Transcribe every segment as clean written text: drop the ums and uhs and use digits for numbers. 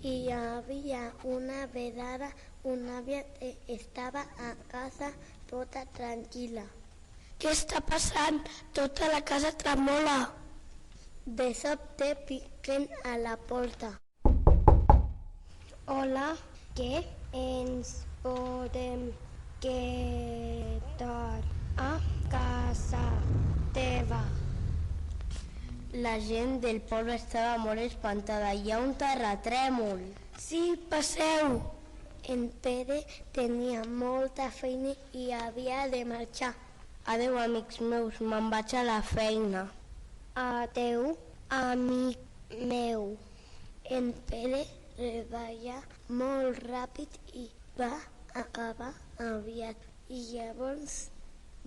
Hi havia una vegada una àvia que estava a casa tota tranquil·la. Què està passant? Tota la casa tremola. De sobte piquen a la porta. Hola, què? Ens podem quedar a casa teva? La gent del poble estava molt espantada. Hi ha un terratrèmol. Sí, passeu. En Pere tenia molta feina i havia de marxar. Adeu, amics meus, me'n vaig a la feina. Adeu, amic meu. En Pere treballa molt ràpid i va acabar aviat. I llavors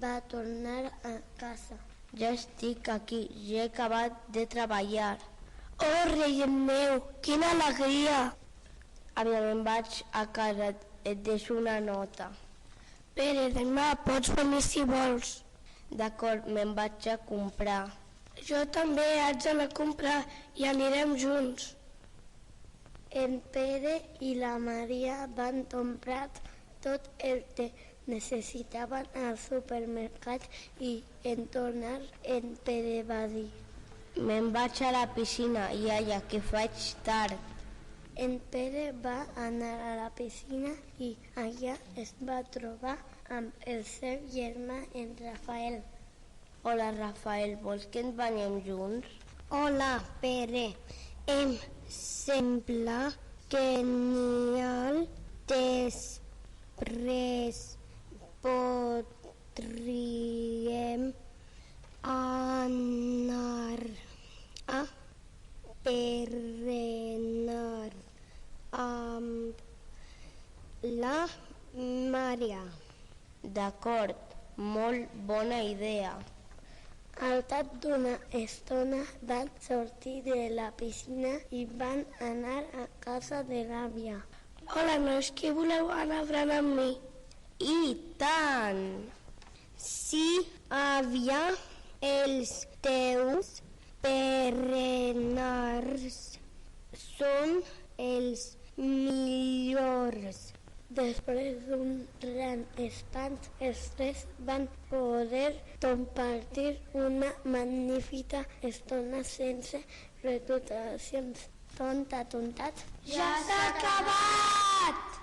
va tornar a casa. Ja estic aquí, ja he acabat de treballar. Oh, rei meu, quina alegria! Aviam, me'n vaig a casa, et deixo una nota. Pere, demà pots venir si vols. D'acord, me'n vaig a comprar. Jo també haig d'anar a comprar i anirem junts. En Pere i la Maria van comprar tot el que necessitaven al supermercat i en tornar en Pere va dir: Me'n vaig a la piscina, iaia, que faig tard. En Pere va anar a la piscina i allà es va trobar amb el seu germà, en Rafael. Hola, Rafael, vols que ens banyem junts? Hola, Pere. Em sembla genial. Després podríem anar a berenar amb la Maria. D'acord, molt bona idea. Al cap d'una estona van sortir de la piscina i van anar a casa de l'àvia. Hola, nois, qui voleu anar a berenar amb mi? I tant! Sí, àvia, els teus berenars són els millors. Després d'un gran espant, els tres van poder compartir una magnífica estona sense retractacions. Tontat. Ja s'ha acabat!